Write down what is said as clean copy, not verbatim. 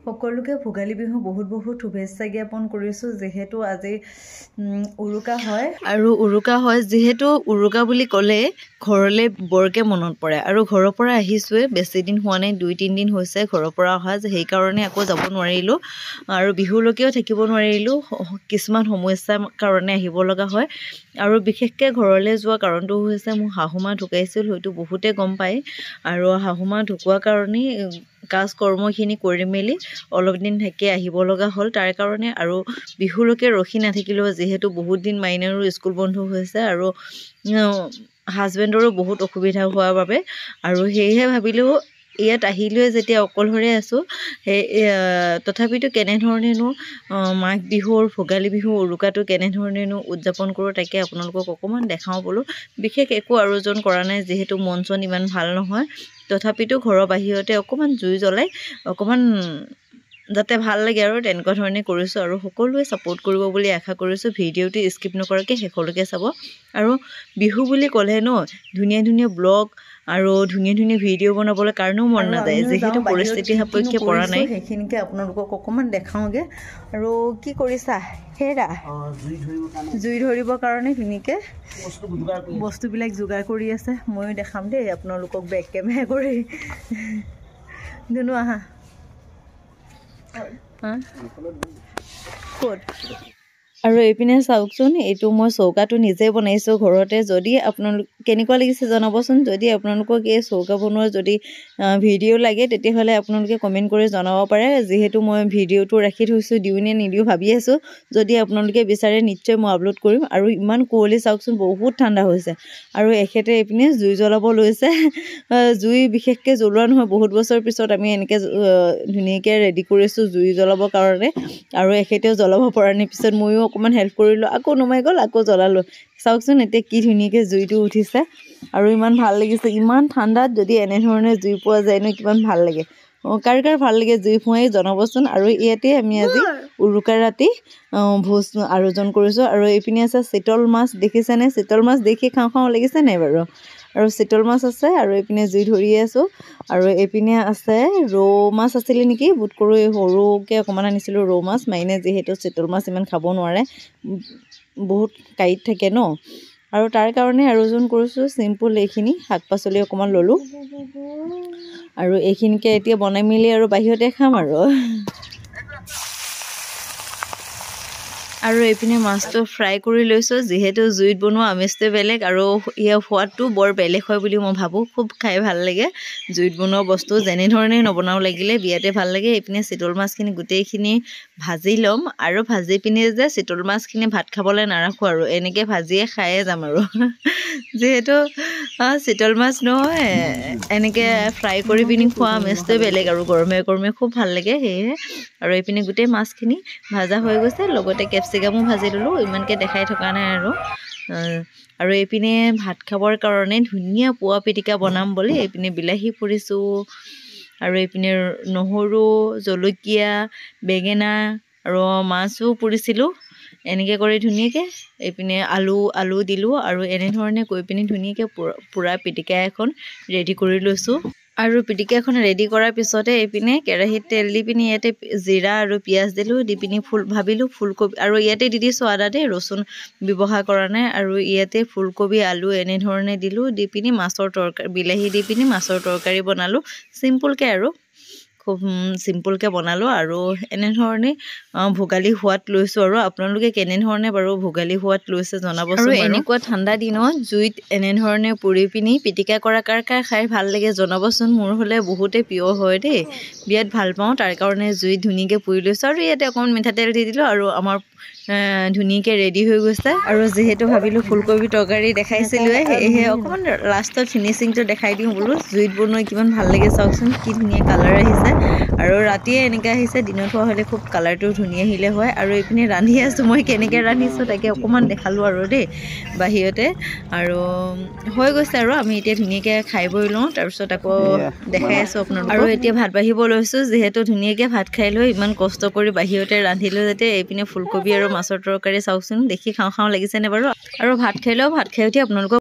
সকলোকে ভোগালী বিহু বহুত বহুত শুভেচ্ছা জ্ঞাপন কৰিছোঁ যিহেতু আজি উৰুকা হয় আৰু উৰুকা হয় যিহেতু উৰুকা বুলি ক'লে ঘৰলৈ বৰকৈ মনত পৰে আৰু ঘৰৰ পৰা আহিছোঁৱে বেছি দিন হোৱা নাই 2-3 দিন হৈছে ঘৰৰ পৰা অহা যে সেইকাৰণে আকৌ যাব নোৱাৰিলোঁ আৰু বিহুলৈকেও থাকিব নোৱাৰিলোঁ কিছুমান সমস্যাৰ কাৰণে আহিব লগা হয় আৰু বিশেষকৈ ঘৰলৈ যোৱা কাৰণটো হৈছে মোৰ শাহুমা ঢুকাইছিল হয়তো বহুতে গম পায় আৰু শাহুমা ঢুকোৱাৰ কাৰণেই কাজ কৰ্মখিনি কৰি মেলি অলপ দিন থাকি আহিব লগা হ'ল তাৰ কাৰণে আৰু বিহুলৈকে ৰখি নাথাকিলেও যিহেতু বহুত দিন মাইনাৰো স্কুল বন্ধ হৈছে আৰু হাজবেণ্ডৰো বহুত অসুবিধা হোৱাৰ বাবে আৰু সেয়েহে ভাবিলোঁ ইয়াত আহিলোৱে যেতিয়া অকলশৰে আছোঁ সেই তথাপিতো কেনেধৰণেনো মাঘ বিহুৰ ভোগালী বিহু উৰুকাটো কেনেধৰণেনো উদযাপন কৰোঁ তাকে আপোনালোকক অকণমান দেখাওঁ বোলো বিশেষ একো আয়োজন কৰা নাই যিহেতু মন চন ইমান ভাল নহয় তথাপিতো ঘৰৰ বাহিৰতে অকণমান জুই জ্বলাই অকণমান যাতে ভাল লাগে আৰু তেনেকুৱা ধৰণে কৰিছোঁ আৰু সকলোৱে ছাপোৰ্ট কৰিব বুলি আশা কৰিছোঁ ভিডিঅ'টো স্কিপ নকৰাকৈ শেষলৈকে চাব আৰু বিহু বুলি ক'লে ন ধুনীয়া ধুনীয়া ব্লগ আৰু ধুনীয়া ধুনীয়া ভিডিঅ' বনাবলৈ কাৰণেও মন নাযায় যিহেতু পৰিস্থিতি সাপেক্ষে পৰা নাই সেইখিনিকে আপোনালোকক অকণমান দেখাওঁগৈ আৰু কি কৰিছা হেৰা জুই ধৰিবৰ কাৰণে ধুনীয়াকৈ বস্তুবিলাক যোগাৰ কৰি আছে ময়ো দেখাম দেই আপোনালোকক বেক কেমেৰা কৰি ধুনু আহা ক'ত আৰু এইপিনে চাওকচোন এইটো মই চৌকাটো নিজে বনাইছোঁ ঘৰতে যদি আপোনালোক কেনেকুৱা লাগিছে জনাবচোন যদি আপোনালোকক এই চৌকা বনোৱাৰ যদি ভিডিঅ' লাগে তেতিয়াহ'লে আপোনালোকে কমেণ্ট কৰি জনাব পাৰে যিহেতু মই ভিডিঅ'টো ৰাখি থৈছোঁ দিওঁ নে নিদিওঁ ভাবি আছোঁ যদি আপোনালোকে বিচাৰে নিশ্চয় মই আপলোড কৰিম আৰু ইমান কুঁৱলী চাওকচোন বহুত ঠাণ্ডা হৈছে আৰু এখেতে এইপিনে জুই জ্বলাব লৈছে জুই বিশেষকৈ জ্বলোৱা নহয় বহুত বছৰ পিছত আমি এনেকৈ ধুনীয়াকৈ ৰেডি কৰিছোঁ জুই জ্বলাবৰ কাৰণে আৰু এখেতেও জ্বলাব পৰা নাই পিছত ময়ো অকণমান হেল্প কৰিলোঁ আকৌ নুমাই গ'ল আকৌ জ্বলালোঁ চাওকচোন এতিয়া কি ধুনীয়াকৈ জুইটো উঠিছে আৰু ইমান ভাল লাগিছে ইমান ঠাণ্ডাত যদি এনেধৰণে জুই পোৱা যায়নো কিমান ভাল লাগে কাৰ কাৰ ভাল লাগে জুই ফুৱাই জনাবচোন আৰু ইয়াতে আমি আজি উৰুকা ৰাতি ভোজ আয়োজন কৰিছোঁ আৰু এইপিনে আছে চিতল মাছ দেখিছেনে চিতল মাছ দেখি খাওঁ খাওঁ লাগিছে নাই বাৰু আৰু চিতল মাছ আছে আৰু এইপিনে জুই ধৰি আছোঁ আৰু এইপিনে আছে ৰৌ মাছ আছিলে নেকি বুট কৰোঁ সৰুকৈ অকণমান আনিছিলোঁ ৰৌ মাছ মাইনে যিহেতু চিতল মাছ ইমান খাব নোৱাৰে বহুত কাঁইট থাকে ন আৰু তাৰ কাৰণে আয়োজন কৰিছোঁ চিম্পুল এইখিনি শাক পাচলি অকণমান ল'লোঁ আৰু এইখিনিকে এতিয়া বনাই মেলি আৰু বাহিৰতে খাম আৰু এইপিনে মাছটো ফ্ৰাই কৰি লৈছোঁ যিহেতু জুইত বনোৱা আমেজটোৱে বেলেগ আৰু ইয়াৰ সোৱাদটো বৰ বেলেগ হয় বুলি মই ভাবোঁ খুব খাই ভাল লাগে জুইত বনোৱা বস্তু যেনেধৰণে নবনাও লাগিলে বিয়াতে ভাল লাগে এইপিনে চিতল মাছখিনি গোটেইখিনি ভাজি ল'ম আৰু ভাজি পিনে যে চিতল মাছখিনি ভাত খাবলৈ নাৰাখোঁ আৰু এনেকৈ ভাজিয়ে খায়ে যাম আৰু যিহেতু চিতল মাছ নহয় এনেকৈ ফ্ৰাই কৰি পিনি খোৱা আমেজটোৱে বেলেগ আৰু গৰমে গৰমে খুব ভাল লাগে সেয়েহে আৰু এইপিনে গোটেই মাছখিনি ভাজা হৈ গৈছে লগতে কেপচিকামো ভাজি ল'লোঁ ইমানকৈ দেখাই থকা নাই আৰু এইপিনে ভাত খাবৰ কাৰণে ধুনীয়া পোৱা পিটিকা বনাম বুলি এইপিনে বিলাহী পুৰিছোঁ আৰু এইপিনে নহৰু জলকীয়া বেঙেনা আৰু মাছো পুৰিছিলোঁ এনেকৈ কৰি ধুনীয়াকৈ এইপিনে আলু দিলোঁ আৰু এনেধৰণে কৰি পিনি ধুনীয়াকৈ পূৰা পিটিকা এখন ৰেডি কৰি লৈছোঁ আৰু পিটিকা এখন ৰেডি কৰাৰ পিছতে এইপিনে কেৰাহীত তেল দি পিনি ইয়াতে জিৰা আৰু পিঁয়াজ দিলোঁ দি পিনি ভাবিলোঁ ফুলকবি আৰু ইয়াতে দি দিছোঁ আদা দেই ৰচুন ব্যৱহাৰ কৰা নাই আৰু ইয়াতে ফুলকবি আলু এনেধৰণে দিলোঁ দি পিনি মাছৰ তৰকাৰী বিলাহী দি পিনি মাছৰ তৰকাৰী বনালোঁ চিম্পুলকৈ আৰু খুব চিম্পুলকৈ বনালোঁ আৰু এনেধৰণে ভোগালী সোৱাদ লৈছোঁ আৰু আপোনালোকে কেনেধৰণে বাৰু ভোগালী সোৱাদ লৈছে জনাবচোন আৰু এনেকুৱা ঠাণ্ডা দিনত জুইত এনেধৰণে পুৰি পিনি পিটিকা কৰা কাৰ খাই ভাল লাগে জনাবচোন মোৰ হ'লে বহুতেই প্ৰিয় হয় দেই বিয়াত ভাল পাওঁ তাৰ কাৰণে জুইত ধুনীয়াকৈ পুৰি লৈছোঁ আৰু ইয়াতে অকণমান মিঠাতেল দি দিলোঁ আৰু আমাৰ ধুনীয়াকৈ ৰেডি হৈ গৈছে আৰু যিহেতু ভাবিলোঁ ফুলকবি তৰকাৰী দেখাইছিলোঁৱে সেয়েহে অকণমান লাষ্টত ফিনিচিংটো দেখাই দিওঁ বোলো জুইত বনোৱা কিমান ভাল লাগে চাওকচোন কি ধুনীয়া কালাৰ আহিছে আৰু ৰাতিয়ে এনেকৈ আহিছে দিনত হোৱা হ'লে খুব কালাৰটো ধুনীয়া আহিলে হয় আৰু এইপিনে ৰান্ধি আছোঁ মই কেনেকৈ ৰান্ধিছোঁ তাকে অকণমান দেখালোঁ আৰু দেই বাহিৰতে আৰু হৈ গৈছে আৰু আমি এতিয়া ধুনীয়াকৈ খাই বৈ লওঁ তাৰপিছত আকৌ দেখাই আছোঁ আপোনালোকক আৰু এতিয়া ভাত বাঢ়িব লৈছোঁ যিহেতু ধুনীয়াকৈ ভাত খাই লৈ ইমান কষ্ট কৰি বাহিৰতে ৰান্ধিলোঁ যাতে এইপিনে ফুলকবি আৰু মাছৰ তৰকাৰী চাওকচোন দেখি খাওঁ খাওঁ লাগিছেনে বাৰু আৰু ভাত খাই উঠি আপোনালোকক